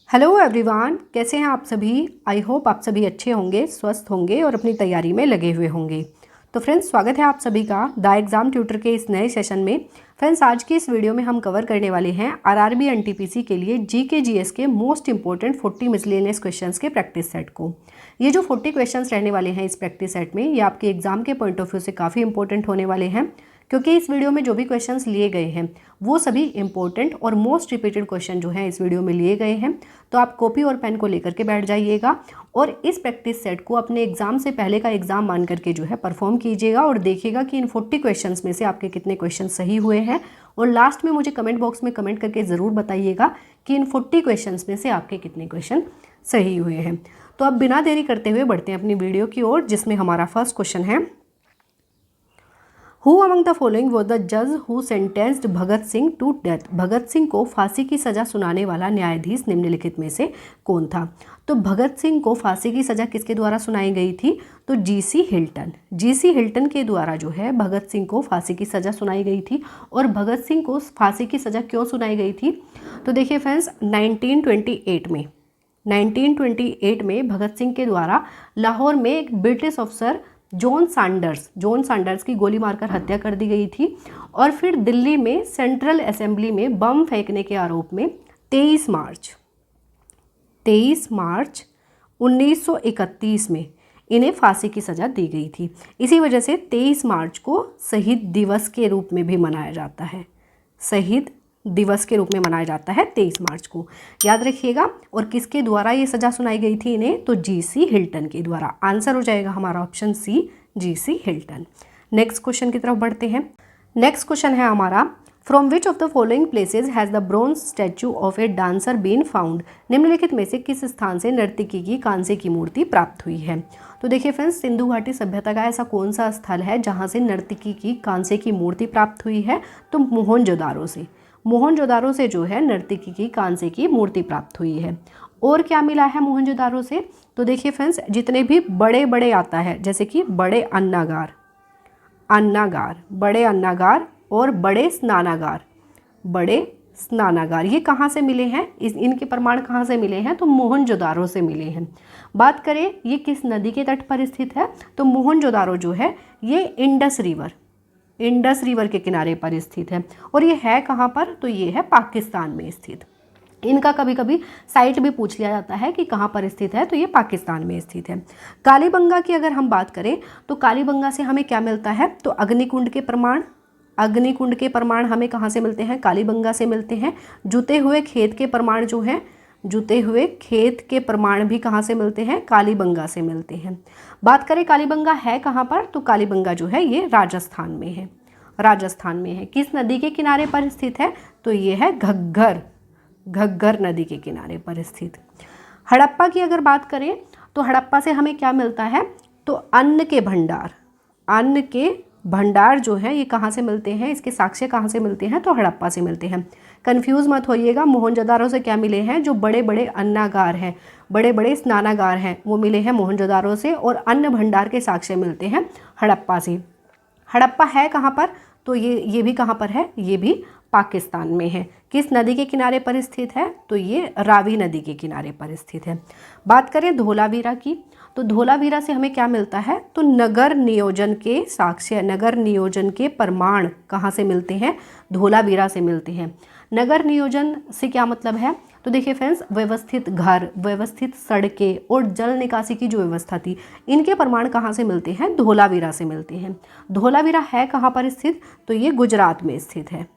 Hello everyone, कैसे हैं आप सभी। आई होप आप सभी अच्छे होंगे, स्वस्थ होंगे और अपनी तैयारी में लगे हुए होंगे। तो फ्रेंड्स, स्वागत है आप सभी का द एग्ज़ाम ट्यूटर के इस नए सेशन में। फ्रेंड्स, आज की इस वीडियो में हम कवर करने वाले हैं आरआरबी एनटीपीसी के लिए जीके जीएस के मोस्ट इंपॉर्टेंट 40 मिसलेनियस क्वेश्चंस के प्रैक्टिस सेट को। ये जो 40 क्वेश्चंस रहने वाले हैं इस प्रैक्टिस सेट में, ये आपके एग्जाम के पॉइंट ऑफ व्यू से काफ़ी इंपॉर्टेंट होने वाले हैं, क्योंकि इस वीडियो में जो भी क्वेश्चंस लिए गए हैं वो सभी इंपॉर्टेंट और मोस्ट रिपीटेड क्वेश्चन जो हैं इस वीडियो में लिए गए हैं। तो आप कॉपी और पेन को लेकर के बैठ जाइएगा और इस प्रैक्टिस सेट को अपने एग्जाम से पहले का एग्जाम मान करके जो है परफॉर्म कीजिएगा और देखिएगा कि इन 40 क्वेश्चंस में से आपके कितने क्वेश्चन सही हुए हैं। और लास्ट में मुझे कमेंट बॉक्स में कमेंट करके ज़रूर बताइएगा कि इन 40 क्वेश्चंस में से आपके कितने क्वेश्चन सही हुए हैं। तो अब बिना देरी करते हुए बढ़ते हैं अपनी वीडियो की ओर, जिसमें हमारा फर्स्ट क्वेश्चन है, who among the following was the जज who sentenced Bhagat Singh to death. Bhagat Singh को फांसी की सज़ा सुनाने वाला न्यायाधीश निम्नलिखित में से कौन था। तो भगत सिंह को फांसी की सज़ा किसके द्वारा सुनाई गई थी। तो जीसी हिल्टन के द्वारा जो है भगत सिंह को फांसी की सज़ा सुनाई गई थी। और भगत सिंह को फांसी की सज़ा क्यों सुनाई गई थी। तो देखिए फ्रेंड्स, 1928 में भगत सिंह के द्वारा लाहौर में एक ब्रिटिश अफसर जॉन सैंडर्स की गोली मारकर हत्या कर दी गई थी। और फिर दिल्ली में सेंट्रल असेंबली में बम फेंकने के आरोप में 23 मार्च 1931 में इन्हें फांसी की सज़ा दी गई थी। इसी वजह से 23 मार्च को शहीद दिवस के रूप में भी मनाया जाता है। शहीद दिवस के रूप में मनाया जाता है 23 मार्च को, याद रखिएगा। और किसके द्वारा ये सज़ा सुनाई गई थी इन्हें। तो जीसी हिल्टन के द्वारा। आंसर हो जाएगा हमारा ऑप्शन सी, जीसी हिल्टन। नेक्स्ट क्वेश्चन की तरफ बढ़ते हैं। नेक्स्ट क्वेश्चन है हमारा, from which of the following places has the bronze statue of a dancer been found. निम्नलिखित में से किस स्थान से नर्तकी की कांसे की मूर्ति प्राप्त हुई है। तो देखिए फ्रेंड्स, सिंधु घाटी सभ्यता का ऐसा कौन सा स्थल है जहाँ से नर्तकी की कांसे की मूर्ति प्राप्त हुई है। तो मोहनजोदारो से जो है नर्तकी की कांसे की मूर्ति प्राप्त हुई है। और क्या मिला है मोहनजोदारो से। तो देखिए फ्रेंड्स, जितने भी बड़े आता है, जैसे कि बड़े अन्नागार, बड़े अन्नागार और बड़े स्नानागार, ये कहाँ से मिले हैं, इनके प्रमाण कहाँ से मिले हैं। तो मोहनजोदारो से मिले हैं। बात करें ये किस नदी के तट पर स्थित है। तो मोहनजोदारो जो है ये इंडस रिवर के किनारे पर स्थित है। और ये है कहाँ पर। तो ये है पाकिस्तान में स्थित। इनका कभी कभी साइट भी पूछ लिया जाता है कि कहाँ पर स्थित है। तो ये पाकिस्तान में स्थित है। कालीबंगा की अगर हम बात करें तो कालीबंगा से हमें क्या मिलता है। तो अग्निकुंड के प्रमाण हमें कहाँ से मिलते हैं। कालीबंगा से मिलते हैं। जुते हुए खेत के प्रमाण भी कहाँ से मिलते हैं। कालीबंगा से मिलते हैं। बात करें कालीबंगा है कहाँ पर। तो कालीबंगा जो है ये राजस्थान में है। किस नदी के किनारे पर स्थित है। तो ये है घग्गर नदी के किनारे पर स्थित। हड़प्पा की अगर बात करें तो हड़प्पा से हमें क्या मिलता है। तो अन्न के भंडार जो है ये कहाँ से मिलते हैं, इसके साक्ष्य कहाँ से मिलते हैं। तो हड़प्पा से मिलते हैं। कंफ्यूज मत होइएगा, मोहनजोदारो से क्या मिले हैं। जो बड़े अन्नागार हैं, बड़े स्नानागार हैं, वो मिले हैं मोहनजोदारो से। और अन्न भंडार के साक्ष्य मिलते हैं हड़प्पा से। हड़प्पा है कहाँ पर। तो ये भी कहाँ पर है। ये भी पाकिस्तान में है। किस नदी के किनारे पर स्थित है। तो ये रावी नदी के किनारे पर स्थित है। बात करें धोलावीरा की तो धोलावीरा से हमें क्या मिलता है। तो नगर नियोजन के साक्ष्य, नगर नियोजन के प्रमाण कहाँ से मिलते हैं। धोलावीरा से मिलते हैं। नगर नियोजन से क्या मतलब है। तो देखिए फ्रेंड्स, व्यवस्थित घर, व्यवस्थित सड़कें और जल निकासी की जो व्यवस्था थी, इनके प्रमाण कहाँ से मिलते हैं। धोलावीरा से मिलते हैं। धोलावीरा है कहाँ पर स्थित। तो ये गुजरात में स्थित है।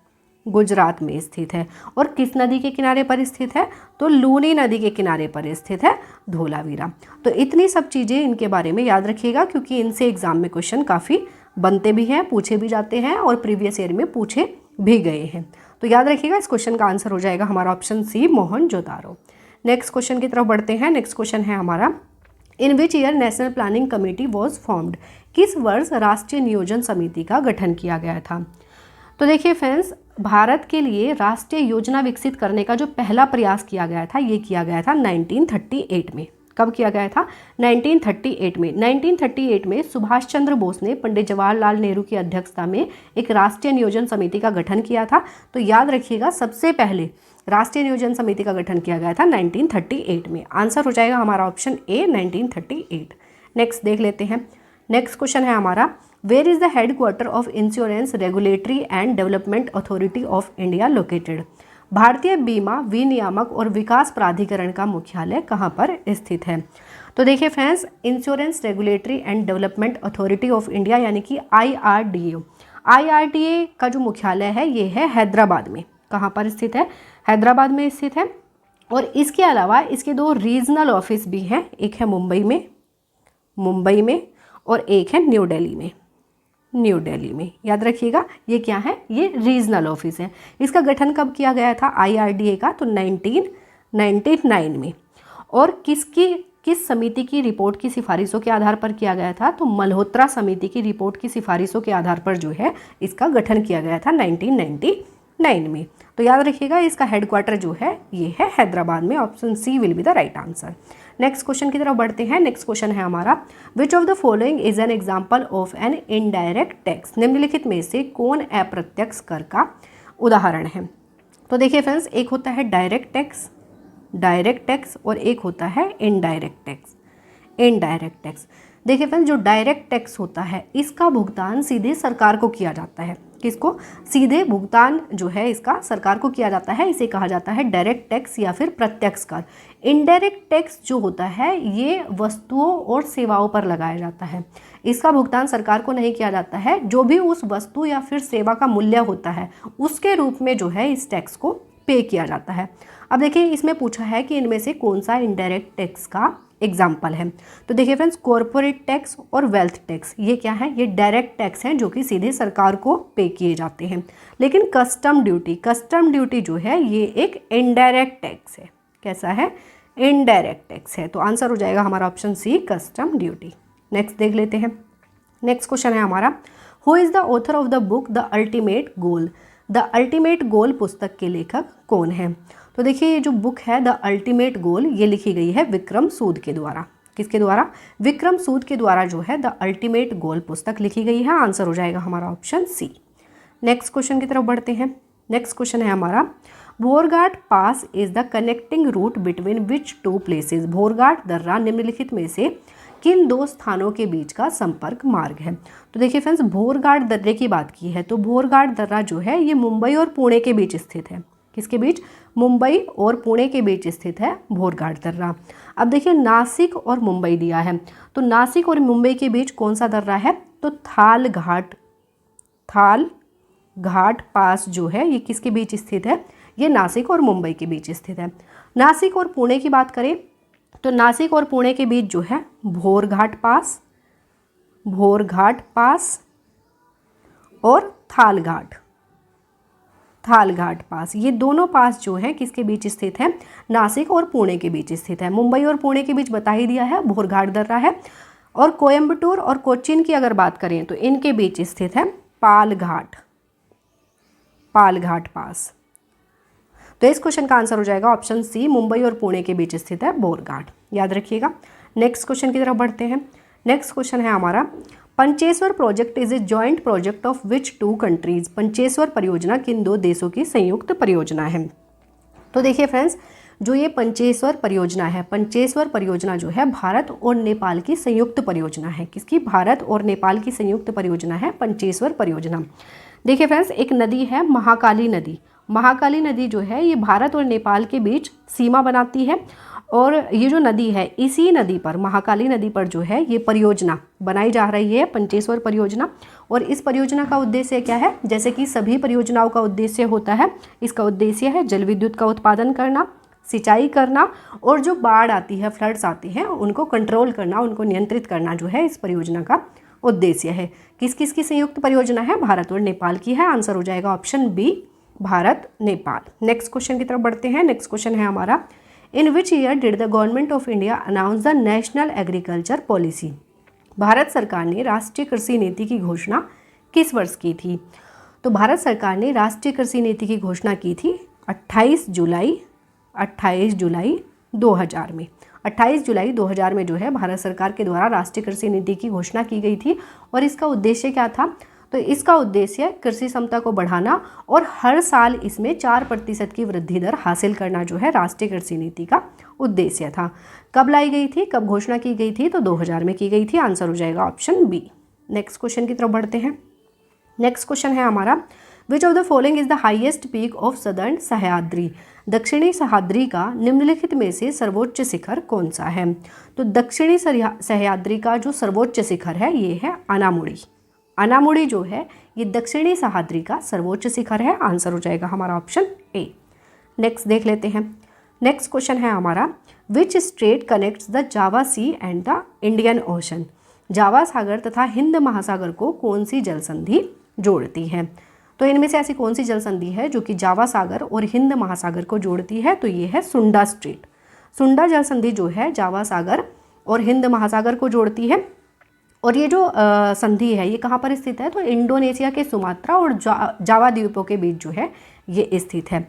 और किस नदी के किनारे पर स्थित है। तो लूनी नदी के किनारे पर स्थित है धोलावीरा। तो इतनी सब चीज़ें इनके बारे में याद रखिएगा, क्योंकि इनसे एग्जाम में क्वेश्चन काफ़ी बनते भी हैं, पूछे भी जाते हैं और प्रीवियस ईयर में पूछे भी गए हैं। तो याद रखिएगा, इस क्वेश्चन का आंसर हो जाएगा हमारा option C, Mohenjodaro. Next question की तरफ बढ़ते हैं। नेक्स्ट क्वेश्चन है हमारा, in which year national planning committee was formed. किस वर्ष राष्ट्रीय नियोजन समिति का गठन किया गया था। तो देखिए फ्रेंड्स, भारत के लिए राष्ट्रीय योजना विकसित करने का जो पहला प्रयास किया गया था, ये किया गया था 1938 में। कब किया गया था। 1938 में सुभाष चंद्र बोस ने पंडित जवाहरलाल नेहरू की अध्यक्षता में एक राष्ट्रीय नियोजन समिति का गठन किया था। तो याद रखिएगा, सबसे पहले राष्ट्रीय नियोजन समिति का गठन किया गया था 1938 में। आंसर हो जाएगा हमारा ऑप्शन ए 1938। नेक्स्ट देख लेते हैं। नेक्स्ट क्वेश्चन है हमारा, where is the headquarter of insurance regulatory and development authority of India located? भारतीय बीमा विनियामक और विकास प्राधिकरण का मुख्यालय कहाँ पर स्थित है? तो देखिए friends, insurance regulatory and development authority of India यानी कि IRDA का जो मुख्यालय है ये है हैदराबाद में। कहाँ पर स्थित है? हैदराबाद में स्थित है। और इसके अलावा इसके 2 रीजनल ऑफिस भी हैं, एक है मुंबई में और एक है न्यू दिल्ली में। याद रखिएगा ये क्या है, ये रीजनल ऑफिस है। इसका गठन कब किया गया था IRDA का? तो 1999 में। और किस समिति की रिपोर्ट की सिफारिशों के आधार पर किया गया था? तो मल्होत्रा समिति की रिपोर्ट की सिफारिशों के आधार पर जो है इसका गठन किया गया था 1999 में। तो याद रखिएगा इसका हेडक्वार्टर जो है ये है हैदराबाद में। Option C will be the right answer. Next question की तरफ बढ़ते हैं। नेक्स्ट क्वेश्चन है हमारा, which of the following is an example of an indirect tax? निम्नलिखित में से कौन अप्रत्यक्ष कर का उदाहरण है? तो देखिए फ्रेंड्स, एक होता है डायरेक्ट टैक्स और एक होता है इनडायरेक्ट टैक्स। देखिए फ्रेंड्स, जो डायरेक्ट टैक्स होता है इसका भुगतान सीधे सरकार को किया जाता है। किसको? सीधे भुगतान जो है इसका सरकार को किया जाता है, इसे कहा जाता है डायरेक्ट टैक्स या फिर प्रत्यक्ष कर। इनडायरेक्ट टैक्स जो होता है ये वस्तुओं और सेवाओं पर लगाया जाता है, इसका भुगतान सरकार को नहीं किया जाता है। जो भी उस वस्तु या फिर सेवा का मूल्य होता है उसके रूप में जो है इस टैक्स को पे किया जाता है। अब देखिए इसमें पूछा है कि इनमें से कौन सा इनडायरेक्ट टैक्स का एग्जाम्पल है। तो देखिए फ्रेंड्स, कॉरपोरेट टैक्स और वेल्थ टैक्स ये क्या है? ये डायरेक्ट टैक्स हैं जो कि सीधे सरकार को पे किए जाते हैं। लेकिन कस्टम ड्यूटी जो है ये एक इनडायरेक्ट टैक्स है। कैसा है? इनडायरेक्ट टैक्स है। तो आंसर हो जाएगा हमारा option C, custom duty. Next देख लेते हैं। नेक्स्ट क्वेश्चन है हमारा, who is the author of the book the ultimate goal? The ultimate goal पुस्तक के लेखक कौन है? तो देखिए ये जो बुक है द अल्टीमेट गोल ये लिखी गई है विक्रम सूद के द्वारा। किसके द्वारा? विक्रम सूद के द्वारा जो है द अल्टीमेट गोल पुस्तक लिखी गई है। आंसर हो जाएगा हमारा ऑप्शन सी। नेक्स्ट क्वेश्चन की तरफ बढ़ते हैं। नेक्स्ट क्वेश्चन है हमारा, Bhorghat pass is the connecting route between which 2 places? Bhorghat दर्रा निम्नलिखित में से किन 2 स्थानों के बीच का संपर्क मार्ग है? तो देखिए फ्रेंड्स, भोरघाट दर्रे की बात की है तो भोरघाट दर्रा जो है ये मुंबई और पुणे के बीच स्थित है। किसके बीच? मुंबई और पुणे के बीच स्थित है भोरघाट दर्रा। अब देखिए नासिक और मुंबई दिया है, तो नासिक और मुंबई के बीच कौन सा दर्रा है? तो थाल घाट पास जो है ये किसके बीच स्थित है? ये नासिक और मुंबई के बीच स्थित है। नासिक और पुणे की बात करें तो नासिक और पुणे के बीच जो है भोरघाट पास और थालघाट पास, ये दोनों पास जो है किसके बीच स्थित है? नासिक और पुणे के बीच स्थित है। मुंबई और पुणे के बीच बता ही दिया है भोरघाट दर्रा है। और कोयम्बटूर और कोचीन की अगर बात करें तो इनके बीच स्थित है पालघाट पास। तो इस क्वेश्चन का आंसर हो जाएगा ऑप्शन सी, मुंबई और पुणे के बीच स्थित है भोरघाट। याद रखिएगा। नेक्स्ट क्वेश्चन की तरफ बढ़ते हैं। नेक्स्ट क्वेश्चन है हमारा, Pancheshwar project is a joint project of which 2 countries? Pancheshwar परियोजना किन 2 देशों की संयुक्त परियोजना है? तो देखिए फ्रेंड्स, जो ये पंचेश्वर परियोजना जो है भारत और नेपाल की संयुक्त परियोजना है। किसकी? भारत और नेपाल की संयुक्त परियोजना है पंचेश्वर परियोजना। देखिए फ्रेंड्स, एक नदी है महाकाली नदी जो है ये भारत और नेपाल के बीच सीमा बनाती है। और ये जो नदी है इसी नदी पर, महाकाली नदी पर जो है ये परियोजना बनाई जा रही है, पंचेश्वर परियोजना। और इस परियोजना का उद्देश्य क्या है? जैसे कि सभी परियोजनाओं का उद्देश्य होता है, इसका उद्देश्य है जल विद्युत का उत्पादन करना, सिंचाई करना और जो बाढ़ आती है, फ्लड्स आती हैं, उनको कंट्रोल करना, उनको नियंत्रित करना जो है इस परियोजना का उद्देश्य है। किस किस की संयुक्त परियोजना है? भारत और नेपाल की है। आंसर हो जाएगा option B, Bharat Nepal. Next question की तरफ बढ़ते हैं। नेक्स्ट क्वेश्चन है हमारा, in which year did the government of India announce the national agriculture policy? Bharat सरकार ने राष्ट्रीय कृषि नीति की घोषणा किस वर्ष की थी? तो भारत सरकार ने राष्ट्रीय कृषि नीति की घोषणा की थी 28 जुलाई 2000 में। 28 जुलाई 2000 में जो है भारत सरकार के द्वारा राष्ट्रीय कृषि नीति की घोषणा की गई थी। और इसका उद्देश्य क्या था? तो इसका उद्देश्य कृषि क्षमता को बढ़ाना और हर साल इसमें 4% की वृद्धि दर हासिल करना जो है राष्ट्रीय कृषि नीति का उद्देश्य था। कब लाई गई थी, कब घोषणा की गई थी? तो 2000 में की गई थी। आंसर हो जाएगा ऑप्शन बी। नेक्स्ट क्वेश्चन की तरफ बढ़ते हैं। नेक्स्ट क्वेश्चन है हमारा, which of the following is the highest peak of southern Sahyadri? दक्षिणी सह्याद्री का निम्नलिखित में से सर्वोच्च शिखर कौन सा है? तो दक्षिणी सह्याद्री का जो सर्वोच्च शिखर है ये है अनामुड़ी। अनामुड़ी जो है ये दक्षिणी सह्याद्री का सर्वोच्च शिखर है। आंसर हो जाएगा हमारा ऑप्शन ए। नेक्स्ट देख लेते हैं। नेक्स्ट क्वेश्चन है हमारा, which state connects the Java sea and the Indian ocean? Java सागर तथा हिंद महासागर को कौन सी जल संधि जोड़ती है? तो इनमें से ऐसी कौन सी जल संधि है जो कि जावा सागर और हिंद महासागर को जोड़ती है? तो ये है सुंडा स्ट्रेट। सुंडा जल संधि जो है जावा सागर और हिंद महासागर को जोड़ती है। और ये जो संधि है ये कहाँ पर स्थित है? तो इंडोनेशिया के सुमात्रा और जावा द्वीपों के बीच जो है ये स्थित है।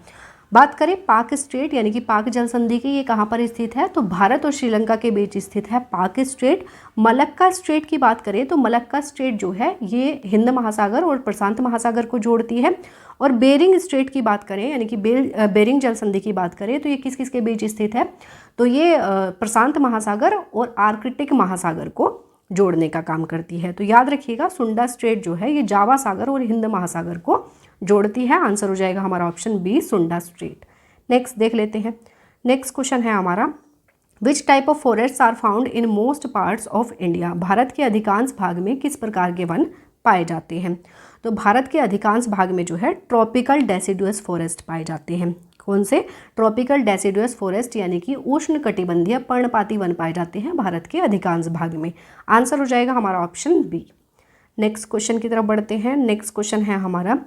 बात करें पाक स्ट्रेट यानी कि पाक जल संधि की, ये कहाँ पर स्थित है? तो भारत और श्रीलंका के बीच स्थित है पाक स्ट्रेट। मलक्का स्ट्रेट की बात करें तो मलक्का स्ट्रेट जो है ये हिंद महासागर और प्रशांत महासागर को जोड़ती है। और बेरिंग स्ट्रेट की बात करें यानी कि बेरिंग जल संधि की बात करें तो ये किस किस के बीच स्थित है? तो ये प्रशांत महासागर और आर्कटिक महासागर को जोड़ने का काम करती है। तो याद रखिएगा सुंडा स्ट्रेट जो है ये जावा सागर और हिंद महासागर को जोड़ती है। आंसर हो जाएगा हमारा option B, Sunda Strait. Next देख लेते हैं। नेक्स्ट क्वेश्चन है हमारा, which type of forests are found in most parts of India? भारत के अधिकांश भाग में किस प्रकार के वन पाए जाते हैं? तो भारत के अधिकांश भाग में जो है ट्रॉपिकल डेसिडुअस फॉरेस्ट पाए जाते हैं। कौन से? ट्रॉपिकल डेसिडुअस फॉरेस्ट यानी कि उष्ण कटिबंधीय पर्णपाती वन पाए जाते हैं भारत के अधिकांश भाग में। आंसर हो जाएगा हमारा ऑप्शन बी। नेक्स्ट क्वेश्चन की तरफ बढ़ते हैं। नेक्स्ट क्वेश्चन है हमारा,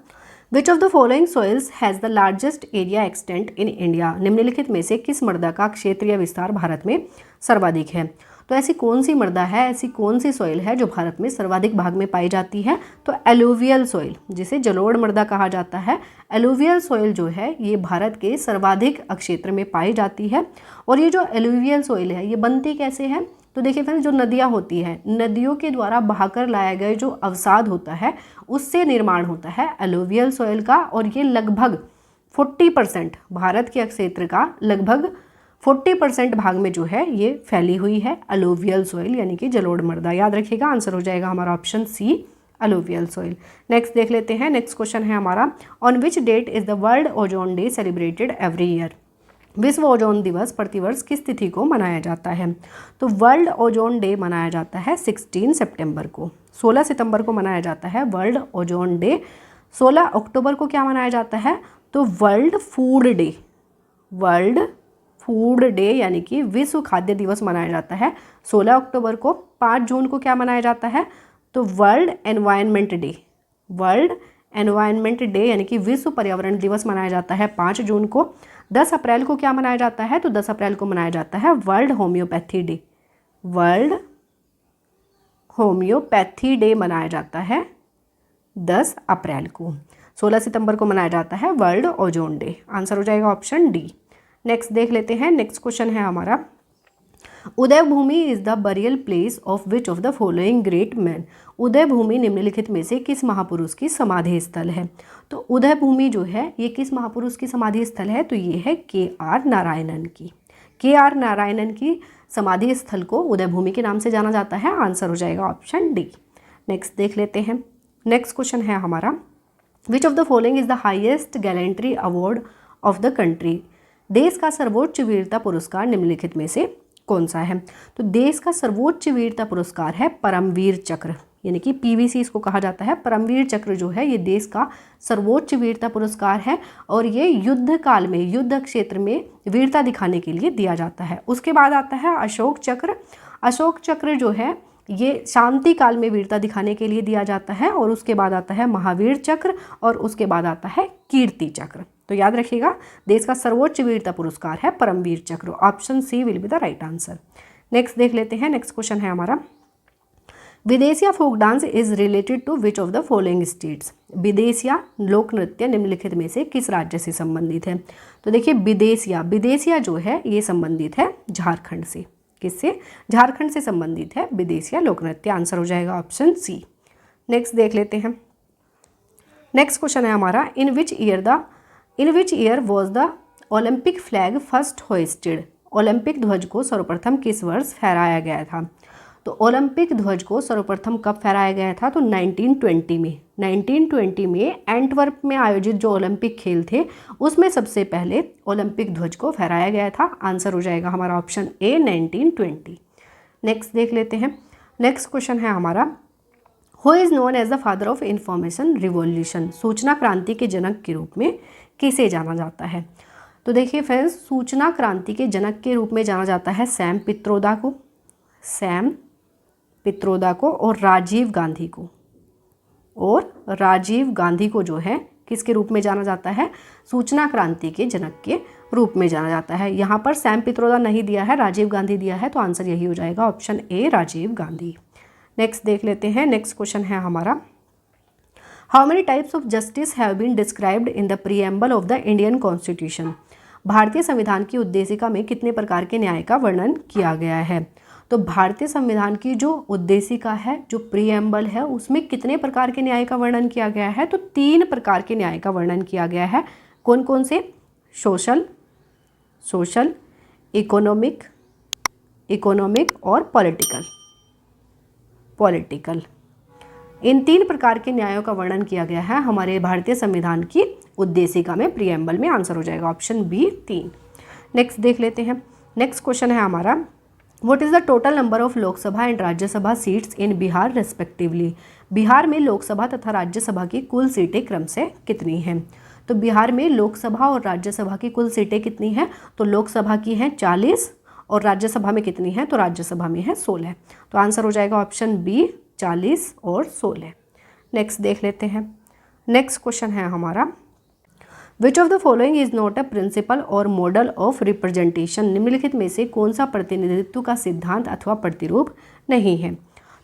which of the following soils has the largest area extent in India? निम्नलिखित में से किस मृदा का क्षेत्रीय विस्तार भारत में सर्वाधिक है? तो ऐसी कौन सी मृदा है, ऐसी कौन सी सॉइल है जो भारत में सर्वाधिक भाग में पाई जाती है? तो एलुवियल सॉइल, जिसे जलोढ़ मृदा कहा जाता है। एलुवियल सॉइल जो है ये भारत के सर्वाधिक क्षेत्र में पाई जाती है। और ये जो एलुवियल सॉइल है ये बनती कैसे है? तो देखिए फ्रेंड्स, जो नदियाँ होती हैं, नदियों के द्वारा बहाकर लाया गया जो अवसाद होता है उससे निर्माण होता है एलुवियल सॉइल का। और ये लगभग 40% भारत के क्षेत्र का लगभग 40% भाग में जो है ये फैली हुई है एलुवियल सॉइल यानी कि जलोढ़ मृदा। याद रखिएगा आंसर हो जाएगा हमारा option C, alluvial soil. Next देख लेते हैं। नेक्स्ट क्वेश्चन है हमारा, on which date is the world ozone day celebrated every year? विश्व ओजोन दिवस प्रतिवर्ष किस तिथि को मनाया जाता है? तो वर्ल्ड ओजोन डे मनाया जाता है 16 सितंबर को। 16 सितंबर को मनाया जाता है वर्ल्ड ओजोन डे। 16 अक्टूबर को क्या मनाया जाता है? तो world food day. World food day यानी कि विश्व खाद्य दिवस मनाया जाता है 16 अक्टूबर को। 5 जून को क्या मनाया जाता है? तो world environment day. World environment day यानी कि विश्व पर्यावरण दिवस मनाया जाता है 5 जून को। 10 अप्रैल को क्या मनाया जाता है? तो 10 अप्रैल को मनाया जाता है world homeopathy day. World homeopathy day मनाया जाता है 10 अप्रैल को। 16 सितंबर को मनाया जाता है वर्ल्ड ओजोन डे। आंसर हो जाएगा ऑप्शन डी। नेक्स्ट देख लेते हैं। नेक्स्ट क्वेश्चन है हमारा, Uday Bhumi is the burial place of which of the following great man? Uday Bhumi निम्नलिखित में से किस महापुरुष की समाधि स्थल है? तो उदय भूमि जो है ये किस महापुरुष की समाधि स्थल है? तो ये है के.आर. नारायणन की। के.आर. नारायणन की समाधि स्थल को उदय भूमि के नाम से जाना जाता है। आंसर हो जाएगा ऑप्शन डी। नेक्स्ट देख लेते हैं। नेक्स्ट क्वेश्चन है हमारा, which of the following is the highest gallantry award of the country? देश का सर्वोच्च वीरता पुरस्कार निम्नलिखित में से कौन सा है? तो देश का सर्वोच्च वीरता पुरस्कार है परमवीर चक्र यानी कि पीवीसी इसको कहा जाता है। परमवीर चक्र जो है ये देश का सर्वोच्च वीरता पुरस्कार है और ये युद्ध काल में, युद्ध क्षेत्र में वीरता दिखाने के लिए दिया जाता है। उसके बाद आता है अशोक चक्र। अशोक चक्र जो है ये शांति काल में वीरता दिखाने के लिए दिया जाता है। और उसके बाद आता है महावीर चक्र और उसके बाद आता है कीर्ति चक्र। तो याद रखिएगा देश का सर्वोच्च वीरता पुरस्कार है Paramvir Chakra. Option C will be the right answer. Next देख लेते हैं। नेक्स्ट क्वेश्चन है हमारा, Bidesia folk dance is related to which of the following states? Bidesia लोक नृत्य निम्नलिखित में से किस राज्य से संबंधित है? तो देखिए विदेशिया जो है ये संबंधित है झारखंड से। किससे? झारखंड से संबंधित है विदेशिया लोक नृत्य। आंसर हो जाएगा ऑप्शन सी। नेक्स्ट देख लेते हैं। नेक्स्ट क्वेश्चन है हमारा, in which year was the Olympic flag first hoisted. Olympic ध्वज को सर्वप्रथम किस वर्ष फहराया गया था? तो ओलंपिक ध्वज को सर्वप्रथम कब फहराया गया था? तो 1920 में। 1920 में एंटवर्प में आयोजित जो ओलंपिक खेल थे उसमें सबसे पहले ओलंपिक ध्वज को फहराया गया था। आंसर हो जाएगा हमारा ऑप्शन ए 1920। नेक्स्ट देख लेते हैं। नेक्स्ट क्वेश्चन है हमारा, who is known as the father of information revolution. सूचना क्रांति के जनक के रूप में किसे जाना जाता है? तो देखिए फ्रेंड्स, सूचना क्रांति के जनक के रूप में जाना जाता है सैम पित्रोदा को और राजीव गांधी को जो है किसके रूप में जाना जाता है? सूचना क्रांति के जनक के रूप में जाना जाता है। यहाँ पर सैम पित्रोदा नहीं दिया है, राजीव गांधी दिया है, तो आंसर यही हो जाएगा option A Rajiv Gandhi. Next देख लेते हैं। नेक्स्ट क्वेश्चन है हमारा, how many types of justice have been described in the preamble of the Indian constitution. भारतीय संविधान की उद्देशिका में कितने प्रकार के न्याय का वर्णन किया गया है? तो भारतीय संविधान की जो उद्देशिका है, जो प्रीएम्बल है, उसमें कितने प्रकार के न्याय का वर्णन किया गया है? तो 3 प्रकार के न्याय का वर्णन किया गया है। कौन कौन से? सोशल, इकोनॉमिक और पॉलिटिकल। इन 3 प्रकार के न्यायों का वर्णन किया गया है हमारे भारतीय संविधान की उद्देशिका में, प्रीएम्बल में। आंसर हो जाएगा ऑप्शन बी 3। नेक्स्ट देख लेते हैं। नेक्स्ट क्वेश्चन है हमारा, what is the total number of Lok Sabha and Rajya Sabha seats in Bihar respectively. Bihar में लोकसभा तथा राज्यसभा की कुल सीटें क्रम से कितनी हैं? तो बिहार में लोकसभा और राज्यसभा की कुल सीटें कितनी हैं? तो लोकसभा की हैं 40 और राज्यसभा में कितनी है? तो राज्यसभा में है 16। तो आंसर हो जाएगा ऑप्शन बी 40 और 16। नेक्स्ट देख लेते हैं। नेक्स्ट क्वेश्चन है हमारा, which of the following is not a principle or model of representation. निम्नलिखित में से कौन सा प्रतिनिधित्व का सिद्धांत अथवा प्रतिरूप नहीं है?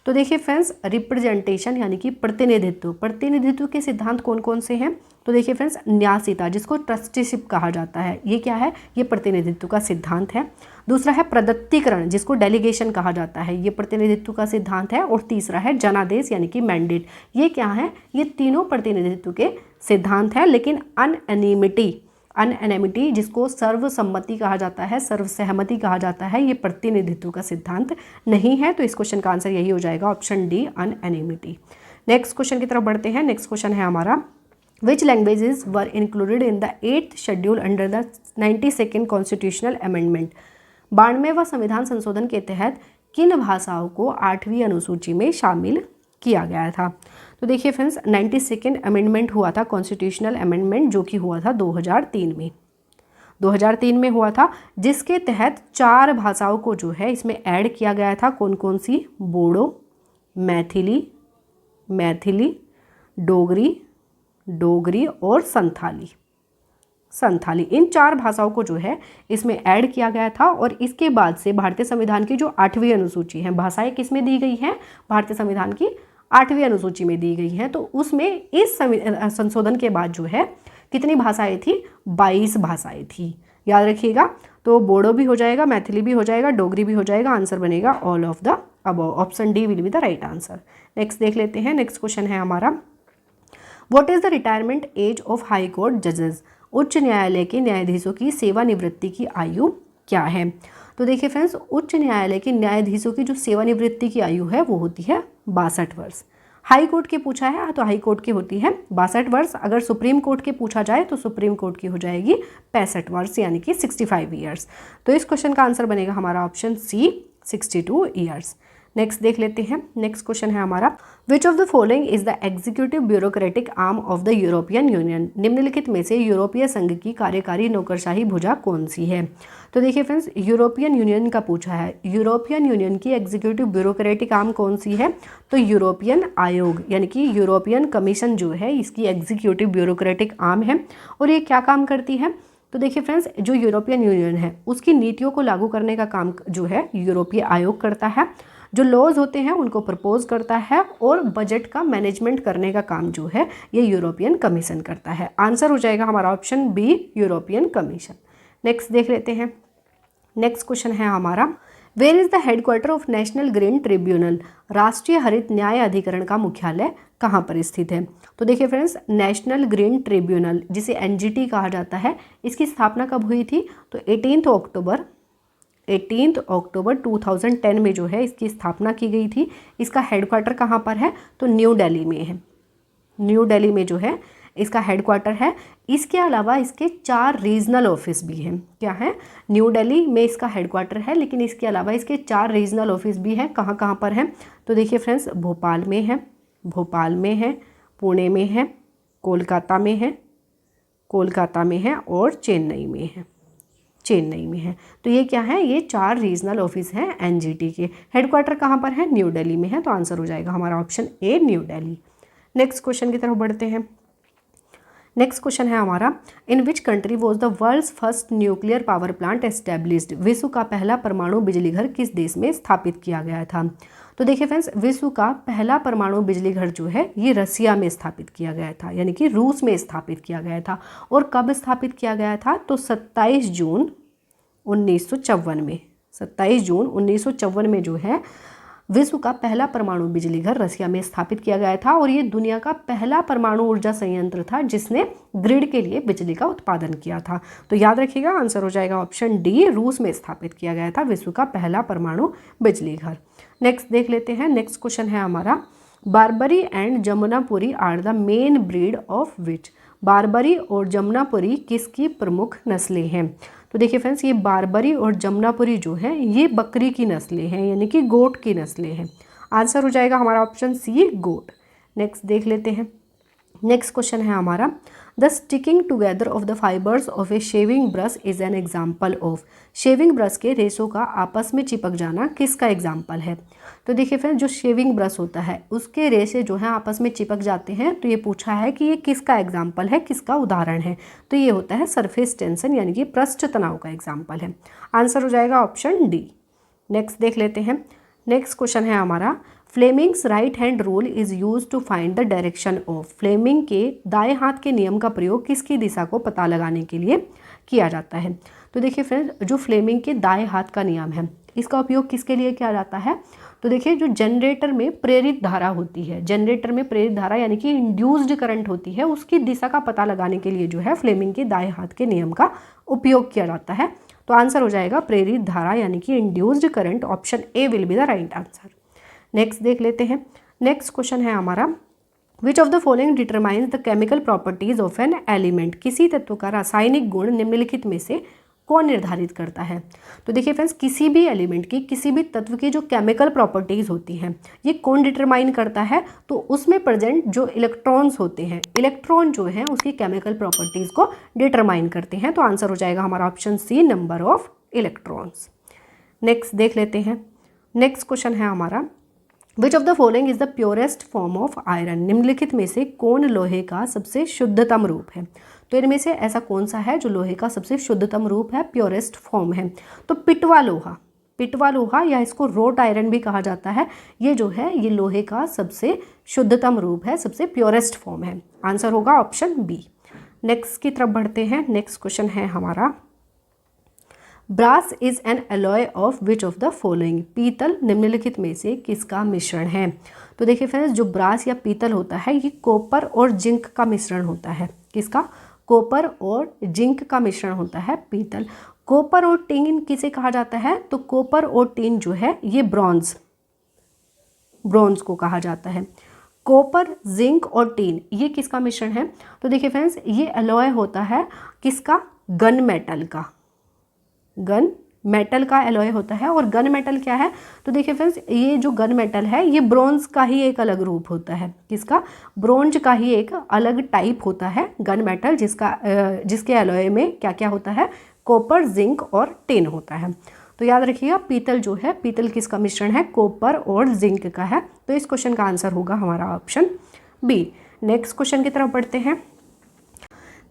तो देखिए फ्रेंड्स, रिप्रेजेंटेशन यानी कि प्रतिनिधित्व के सिद्धांत कौन कौन से हैं? तो देखिए फ्रेंड्स, न्यासिता जिसको ट्रस्टीशिप कहा जाता है, ये क्या है? ये प्रतिनिधित्व का सिद्धांत है। दूसरा है प्रदत्तीकरण जिसको डेलीगेशन कहा जाता है, ये प्रतिनिधित्व का सिद्धांत है। और तीसरा है जनादेश यानी कि मैंडेट। ये क्या है? ये तीनों प्रतिनिधित्व के सिद्धांत है। लेकिन अनएनिमिटी जिसको सर्वसम्मति कहा जाता है, सर्वसहमति कहा जाता है, ये प्रतिनिधित्व का सिद्धांत नहीं है। तो इस क्वेश्चन का आंसर यही हो जाएगा option D unanimity. Next question की तरफ बढ़ते हैं। नेक्स्ट क्वेश्चन है हमारा, which languages were included in the 8th schedule under the 92nd constitutional amendment. 92वां संविधान संशोधन के तहत किन भाषाओं को 8वीं अनुसूची में शामिल किया गया था? तो देखिए फ्रेंड्स, 92nd अमेंडमेंट हुआ था, कॉन्स्टिट्यूशनल अमेंडमेंट, जो कि हुआ था 2003 में हुआ था, जिसके तहत 4 भाषाओं को जो है इसमें ऐड किया गया था। कौन कौन सी? बोडो, मैथिली, डोगरी और संथाली। इन 4 भाषाओं को जो है इसमें ऐड किया गया था। और इसके बाद से भारतीय संविधान की जो 8वीं अनुसूची है, भाषाएं किस में दी गई हैं? भारतीय संविधान की 8वीं अनुसूची में दी गई हैं। तो उसमें इस संशोधन के बाद जो है कितनी भाषाएं थी? 22 भाषाएं थी, याद रखिएगा। तो बोडो भी हो जाएगा, मैथिली भी हो जाएगा, डोगरी भी हो जाएगा। आंसर बनेगा all of the above. Option D will be the right answer. Next देख लेते हैं। नेक्स्ट क्वेश्चन है हमारा, what is the retirement age of high court जजेस। उच्च न्यायालय के न्यायाधीशों की सेवानिवृत्ति की आयु क्या है? तो देखिए फ्रेंड्स, उच्च न्यायालय के न्यायाधीशों की जो सेवानिवृत्ति की आयु है वो होती है 62 वर्ष। हाई कोर्ट के पूछा है तो हाई कोर्ट की होती है 62 वर्ष। अगर सुप्रीम कोर्ट के पूछा जाए तो सुप्रीम कोर्ट की हो जाएगी 65 वर्ष यानी कि 65 ईयर्स। तो इस क्वेश्चन का आंसर बनेगा हमारा ऑप्शन सी 62 ईयर्स। नेक्स्ट देख लेते हैं। नेक्स्ट क्वेश्चन है हमारा, which of the following is the executive bureaucratic arm of the European union. निम्नलिखित में से यूरोपीय संघ की कार्यकारी नौकरशाही भुजा कौन सी है? तो देखिए फ्रेंड्स, यूरोपियन यूनियन का पूछा है। यूरोपियन यूनियन की एग्जीक्यूटिव ब्यूरोक्रेटिक आर्म कौन सी है? तो यूरोपियन आयोग यानी कि यूरोपियन कमीशन जो है इसकी एग्जीक्यूटिव ब्यूरोक्रेटिक आर्म है। और ये क्या काम करती है? तो देखिए फ्रेंड्स, जो यूरोपियन यूनियन है उसकी नीतियों को लागू करने का काम जो है यूरोपीय आयोग करता है। जो लॉज होते हैं उनको प्रपोज करता है और बजट का मैनेजमेंट करने का काम जो है ये यूरोपियन कमीशन करता है। आंसर हो जाएगा हमारा option B European commission. Next देख लेते हैं। नेक्स्ट क्वेश्चन है हमारा, where is the headquarter of national green tribunal. राष्ट्रीय हरित न्याय अधिकरण का मुख्यालय कहाँ पर स्थित है? तो देखिए फ्रेंड्स, नेशनल ग्रीन ट्रिब्यूनल जिसे एनजीटी कहा जाता है, इसकी स्थापना कब हुई थी? तो 18 अक्टूबर 2010 में जो है इसकी स्थापना की गई थी। इसका हेडक्वार्टर कहाँ पर है? तो न्यू दिल्ली में है। न्यू दिल्ली में जो है इसका हेडक्वार्टर है। इसके अलावा इसके 4 रीजनल ऑफिस भी हैं। क्या है? न्यू दिल्ली में इसका हेडक्वार्टर है, लेकिन इसके अलावा इसके 4 रीजनल ऑफिस भी हैं। कहाँ कहाँ पर हैं? तो देखिए फ्रेंड्स, भोपाल में है, पुणे में है, कोलकाता में है और चेन्नई में है। तो ये क्या है? ये 4 रीजनल ऑफिस हैं एनजीटी के। हेडक्वार्टर कहाँ पर है? न्यू दिल्ली में है। तो आंसर हो जाएगा हमारा option A, new Delhi. Next question की तरफ बढ़ते हैं। नेक्स्ट क्वेश्चन है हमारा, in which country was the world's first nuclear power plant established? विश्व का पहला परमाणु बिजली घर किस देश में स्थापित किया गया था? तो देखिए फ्रेंड्स, विश्व का पहला परमाणु बिजली घर जो है ये रसिया में स्थापित किया गया था, यानी कि रूस में स्थापित किया गया था। और कब स्थापित किया गया था? तो 27 जून 1954 में जो है विश्व का पहला परमाणु बिजली घर रसिया में स्थापित किया गया था। और ये दुनिया का पहला परमाणु ऊर्जा संयंत्र था जिसने ग्रिड के लिए बिजली का उत्पादन किया था। तो याद रखिएगा, आंसर हो जाएगा ऑप्शन डी, रूस में स्थापित किया गया था विश्व का पहला परमाणु बिजली घर। नेक्स्ट देख लेते हैं। नेक्स्ट क्वेश्चन है हमारा, Barbari and Jamunapari are the main breed of which? Barbari और जमुनापुरी किसकी प्रमुख नस्लें हैं? तो देखिए फ्रेंड्स, ये बारबरी और जमुनापुरी जो है ये बकरी की नस्लें हैं, यानी कि गोट की नस्लें हैं। आंसर हो जाएगा हमारा ऑप्शन सी, गोट। नेक्स्ट देख लेते हैं। नेक्स्ट क्वेश्चन है हमारा, the sticking together of the fibres of A shaving brush is an example of? Shaving brush के रेशों का आपस में चिपक जाना किसका एग्जाम्पल है? तो देखिए फ्रेंड्स, जो शेविंग ब्रश होता है उसके रेशे जो है आपस में चिपक जाते हैं। तो ये पूछा है कि ये किसका एग्जाम्पल है, किसका उदाहरण है? तो ये होता है सरफेस टेंशन, यानी कि पृष्ठ तनाव का एग्जाम्पल है। आंसर हो जाएगा ऑप्शन डी। नेक्स्ट देख लेते हैं। नेक्स्ट क्वेश्चन है हमारा, Fleming's right hand rule is use to find the direction of? Fleming के दाएं हाथ के नियम का प्रयोग किसकी दिशा को पता लगाने के लिए किया जाता है? तो देखिए फ्रेंड्स, जो फ्लेमिंग के दाएं हाथ का नियम है इसका उपयोग किसके लिए किया जाता है? तो देखिए, जो जनरेटर में प्रेरित धारा होती है, जनरेटर में प्रेरित धारा यानी कि इंड्यूस्ड करंट होती है, उसकी दिशा का पता लगाने के लिए जो है फ्लेमिंग के दाएं हाथ के नियम का उपयोग किया जाता है। तो आंसर हो जाएगा प्रेरित धारा यानी कि induced current. Option A will be the right answer. Next देख लेते हैं। नेक्स्ट क्वेश्चन है हमारा, which of the following determines the chemical properties of an element? किसी तत्व का रासायनिक गुण निम्नलिखित में से कौन निर्धारित करता है? तो देखिए फ्रेंड्स, किसी भी एलिमेंट की, किसी भी तत्व की जो केमिकल प्रॉपर्टीज होती हैं ये कौन डिटरमाइन करता है? तो उसमें प्रेजेंट जो इलेक्ट्रॉन्स होते हैं, इलेक्ट्रॉन जो है उसकी केमिकल प्रॉपर्टीज को डिटरमाइन करते हैं। तो आंसर हो जाएगा हमारा option C, number of electrons. Next देख लेते हैं। नेक्स्ट क्वेश्चन है हमारा, which of the following is the purest form of iron? निम्नलिखित में से कौन लोहे का सबसे शुद्धतम रूप है? तो इनमें से ऐसा कौन सा है जो लोहे का सबसे शुद्धतम रूप है, प्योरेस्ट फॉर्म है? तो पिटवा लोहा या इसको रोट आयरन भी कहा जाता है, ये जो है ये लोहे का सबसे शुद्धतम रूप है, सबसे प्योरेस्ट फॉर्म है। आंसर होगा ऑप्शन बी। नेक्स्ट की तरफ बढ़ते हैं। नेक्स्ट क्वेश्चन है हमारा, brass is an alloy of which of the following? पीतल निम्नलिखित में से किसका मिश्रण है? तो देखिए फ्रेंड्स, जो ब्रास या पीतल होता है ये कॉपर और जिंक का मिश्रण होता है। किसका? कॉपर और जिंक का मिश्रण होता है पीतल। कॉपर और टिन किसे कहा जाता है? तो कॉपर और टिन जो है ये ब्रॉन्ज को कहा जाता है। कॉपर, जिंक और टिन ये किसका मिश्रण है? तो देखिए फ्रेंड्स, ये एलॉय होता है किसका? गन मेटल का एलॉय होता है। और गन मेटल क्या है? तो देखिए फ्रेंड्स, ये जो गन मेटल है ये ब्रोंज का ही एक अलग रूप होता है। किसका? ब्रोंज का ही एक अलग टाइप होता है गन मेटल, जिसके एलॉय में क्या क्या होता है? कॉपर, जिंक और टिन होता है। तो याद रखिएगा, पीतल जो है, पीतल किसका मिश्रण है? कॉपर और जिंक का है। तो इस क्वेश्चन का आंसर होगा हमारा ऑप्शन बी। नेक्स्ट क्वेश्चन की तरफ बढ़ते हैं।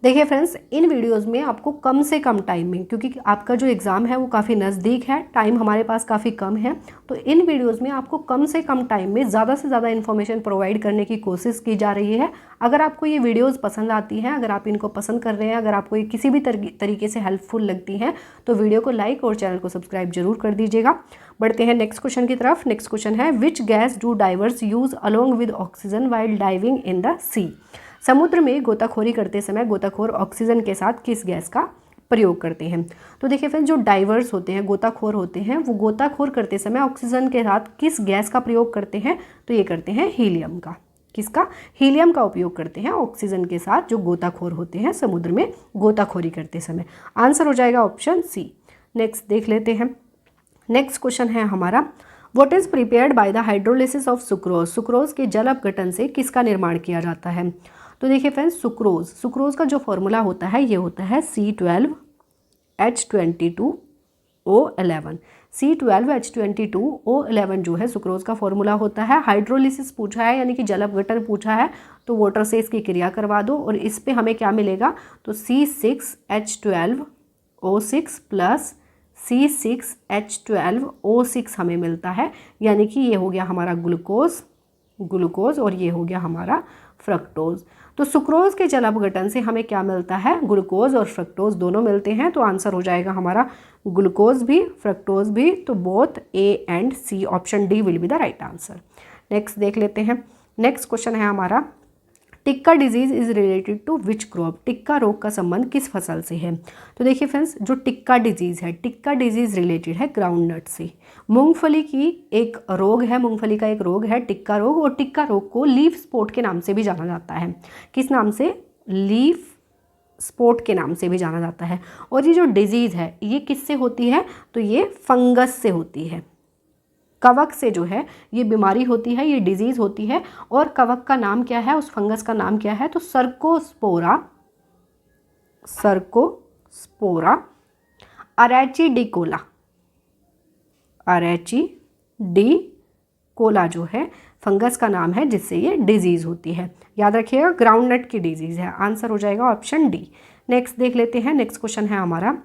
देखिए फ्रेंड्स, इन वीडियोस में आपको कम से कम टाइम में, क्योंकि आपका जो एग्ज़ाम है वो काफ़ी नज़दीक है, टाइम हमारे पास काफ़ी कम है, तो इन वीडियोस में आपको कम से कम टाइम में ज़्यादा से ज़्यादा इन्फॉर्मेशन प्रोवाइड करने की कोशिश की जा रही है। अगर आपको ये वीडियोस पसंद आती हैं, अगर आप इनको पसंद कर रहे हैं, अगर आपको ये किसी भी तरीके से हेल्पफुल लगती हैं, तो वीडियो को लाइक और चैनल को सब्सक्राइब जरूर कर दीजिएगा। बढ़ते हैं नेक्स्ट क्वेश्चन की तरफ। नेक्स्ट क्वेश्चन है, which gas do divers use along with oxygen while diving in the sea. समुद्र में गोताखोरी करते समय गोताखोर ऑक्सीजन के साथ किस गैस का प्रयोग करते हैं। तो देखिए फ्रेंड्स, जो डाइवर्स होते हैं, गोताखोर होते हैं, वो गोताखोर करते समय ऑक्सीजन के साथ किस गैस का प्रयोग करते हैं, तो ये करते हैं हीलियम का। किसका? हीलियम का उपयोग करते हैं ऑक्सीजन के साथ जो गोताखोर होते हैं समुद्र में गोताखोरी करते समय। आंसर हो जाएगा ऑप्शन सी। नेक्स्ट देख लेते हैं। नेक्स्ट क्वेश्चन है हमारा, what is prepared by the hydrolysis of sucrose. Sucrose के जल अपघटन से किसका निर्माण किया जाता है। तो देखिए फ्रेंड्स, सुक्रोज का जो फॉर्मूला होता है ये होता है C12H22O11। C12H22O11 जो है सुक्रोज का फॉर्मूला होता है। हाइड्रोलिसिस पूछा है यानी कि जल अपघटन पूछा है, तो वाटर से इसकी क्रिया करवा दो और इस पे हमें क्या मिलेगा, तो C6H12O6 प्लस C6H12O6 हमें मिलता है, यानी कि ये हो गया हमारा ग्लूकोज और ये हो गया हमारा फ्रक्टोज। तो सुक्रोज के जल अपघटन से हमें क्या मिलता है, ग्लूकोज और फ्रक्टोज दोनों मिलते हैं। तो आंसर हो जाएगा हमारा ग्लूकोज भी फ्रक्टोज भी। तो both A and C, option D will be the right answer. Next देख लेते हैं। नेक्स्ट क्वेश्चन है हमारा, tikka disease is related to which crop. Tikka रोग का संबंध किस फसल से है। तो देखिए फ्रेंड्स, जो टिक्का डिजीज है, टिक्का डिजीज रिलेटेड है ग्राउंडनट से। मूंगफली की एक रोग है, मूंगफली का एक रोग है टिक्का रोग, और टिक्का रोग को लीफ स्पॉट के नाम से भी जाना जाता है। किस नाम से? लीफ स्पॉट के नाम से भी जाना जाता है। और ये जो डिजीज़ है ये किससे होती है, तो ये फंगस से होती है। कवक से जो है ये बीमारी होती है, ये डिजीज़ होती है। और कवक का नाम क्या है, उस फंगस का नाम क्या है, तो सर्कोस्पोरा अरेचिडिकोला जो है फंगस का नाम है जिससे ये डिजीज़ होती है। याद रखिएगा, ग्राउंडनट की डिजीज़ है। आंसर हो जाएगा ऑप्शन डी। नेक्स्ट देख लेते हैं। नेक्स्ट क्वेश्चन है हमारा,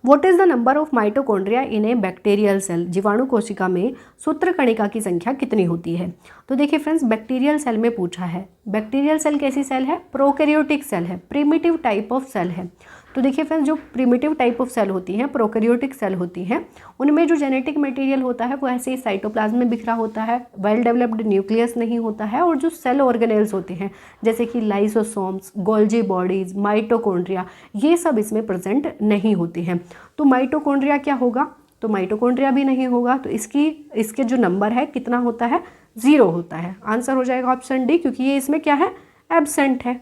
what is the number of mitochondria in a bacterial cell. जीवाणु कोशिका में सूत्रकणिका की संख्या कितनी होती है। तो देखिए फ्रेंड्स, बैक्टीरियल सेल में पूछा है। बैक्टीरियल सेल कैसी सेल है, प्रोकैरियोटिक सेल है, प्रिमिटिव टाइप ऑफ सेल है। तो देखिए फ्रेंड्स, जो प्रिमिटिव टाइप ऑफ सेल होती हैं, प्रोकैरियोटिक सेल होती हैं, उनमें जो जेनेटिक मटेरियल होता है वो ऐसे ही साइटोप्लाज्म में बिखरा होता है, वेल डेवलप्ड न्यूक्लियस नहीं होता है। और जो सेल ऑर्गेनेल्स होते हैं जैसे कि लाइसोसोम्स, गोल्जी बॉडीज, माइटोकॉन्ड्रिया, ये सब इसमें प्रेजेंट नहीं होते हैं। तो माइटोकॉन्ड्रिया क्या होगा, तो माइटोकॉन्ड्रिया भी नहीं होगा। तो इसके जो नंबर है कितना होता है, 0 होता है। आंसर हो जाएगा ऑप्शन डी, क्योंकि ये इसमें क्या है, एब्सेंट है।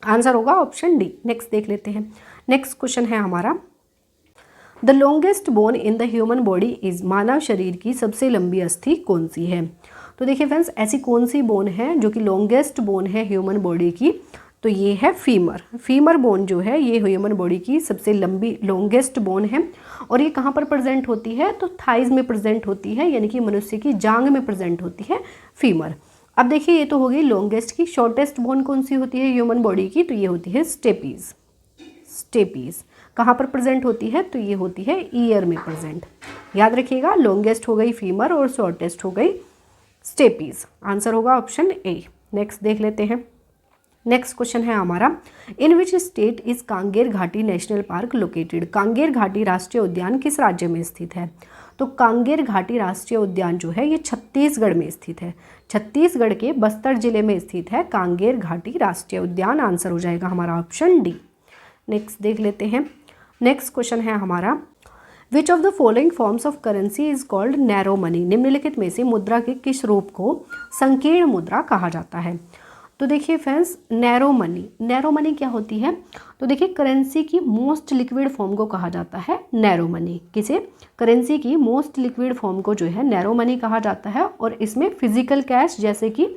आंसर होगा ऑप्शन डी। नेक्स्ट देख लेते हैं। नेक्स्ट क्वेश्चन है हमारा, the longest bone in the human body is. मानव शरीर की सबसे लंबी अस्थि कौन सी है। तो देखिए फ्रेंड्स, ऐसी कौन सी बोन है जो कि लॉन्गेस्ट बोन है ह्यूमन बॉडी की, तो ये है फीमर बोन जो है ये ह्यूमन बॉडी की सबसे लंबी लॉन्गेस्ट बोन है। और ये कहाँ पर प्रेजेंट होती है, तो थाइज में प्रेजेंट होती है, यानी कि मनुष्य की जांग में प्रेजेंट होती है फीमर। अब देखिए, ये तो हो गई लॉन्गेस्ट की। शॉर्टेस्ट बोन कौन सी होती है ह्यूमन बॉडी की, तो ये होती है स्टेपीज। कहाँ पर प्रेजेंट होती है, तो ये होती है ईयर में प्रेजेंट। याद रखिएगा, लॉन्गेस्ट हो गई फीमर और शॉर्टेस्ट हो गई स्टेपीज। आंसर होगा ऑप्शन ए। नेक्स्ट देख लेते हैं। नेक्स्ट क्वेश्चन है हमारा, in which state is Kanger घाटी नेशनल पार्क लोकेटेड। कांगेर घाटी राष्ट्रीय उद्यान किस राज्य में स्थित है। तो कांगेर घाटी राष्ट्रीय उद्यान जो है ये छत्तीसगढ़ में स्थित है। छत्तीसगढ़ के बस्तर जिले में स्थित है कांगेर घाटी राष्ट्रीय उद्यान। आंसर हो जाएगा हमारा ऑप्शन डी। नेक्स्ट देख लेते हैं। नेक्स्ट क्वेश्चन है हमारा, which of the following forms of currency is called narrow money. निम्नलिखित में से मुद्रा के किस रूप को संकीर्ण मुद्रा कहा जाता है। तो देखिए फ्रेंड्स, नैरो मनी क्या होती है, तो देखिए करेंसी की मोस्ट लिक्विड फॉर्म को कहा जाता है नैरो मनी। किसे, करेंसी की मोस्ट लिक्विड फॉर्म को जो है नैरो मनी कहा जाता है। और इसमें फिजिकल कैश जैसे कि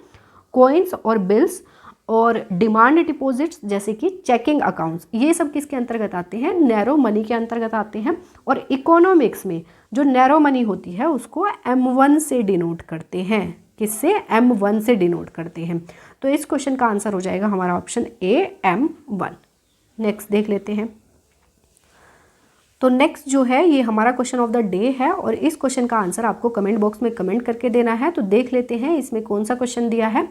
कॉइन्स और बिल्स और डिमांड डिपॉजिट्स जैसे कि चेकिंग अकाउंट्स, ये सब किसके अंतर्गत आते हैं, नैरो मनी के अंतर्गत आते हैं। और इकोनॉमिक्स में जो नैरो मनी होती है उसको M1 से डिनोट करते हैं। किससे, M1 से डिनोट करते हैं। तो इस क्वेश्चन का आंसर हो जाएगा हमारा ऑप्शन ए, M1। नेक्स्ट देख लेते हैं। तो नेक्स्ट जो है ये हमारा क्वेश्चन ऑफ द डे है और इस क्वेश्चन का आंसर आपको कमेंट बॉक्स में कमेंट करके देना है। तो देख लेते हैं इसमें कौन सा क्वेश्चन दिया है।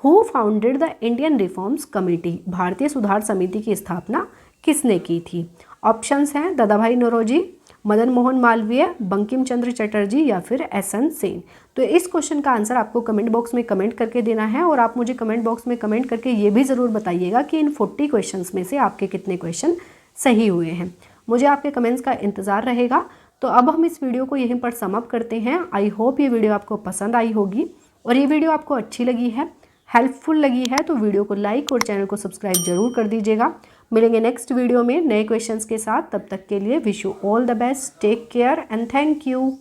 Who founded the Indian reforms committee, भारतीय सुधार समिति की स्थापना किसने की थी। ऑप्शंस हैं दादाभाई नौरोजी, मदन मोहन मालवीय, बंकिम चंद्र चटर्जी या फिर एसएन सेन। तो इस क्वेश्चन का आंसर आपको कमेंट बॉक्स में कमेंट करके देना है और आप मुझे कमेंट बॉक्स में कमेंट करके ये भी ज़रूर बताइएगा कि इन 40 क्वेश्चंस में से आपके कितने क्वेश्चन सही हुए हैं। मुझे आपके कमेंट्स का इंतज़ार रहेगा। तो अब हम इस वीडियो को यहीं पर सम अप करते हैं। आई होप ये वीडियो आपको पसंद आई होगी और ये वीडियो आपको अच्छी लगी है, हेल्पफुल लगी है तो वीडियो को लाइक और चैनल को सब्सक्राइब जरूर कर दीजिएगा। मिलेंगे नेक्स्ट वीडियो में नए क्वेश्चंस के साथ। तब तक के लिए wish you all the best, take care and thank you.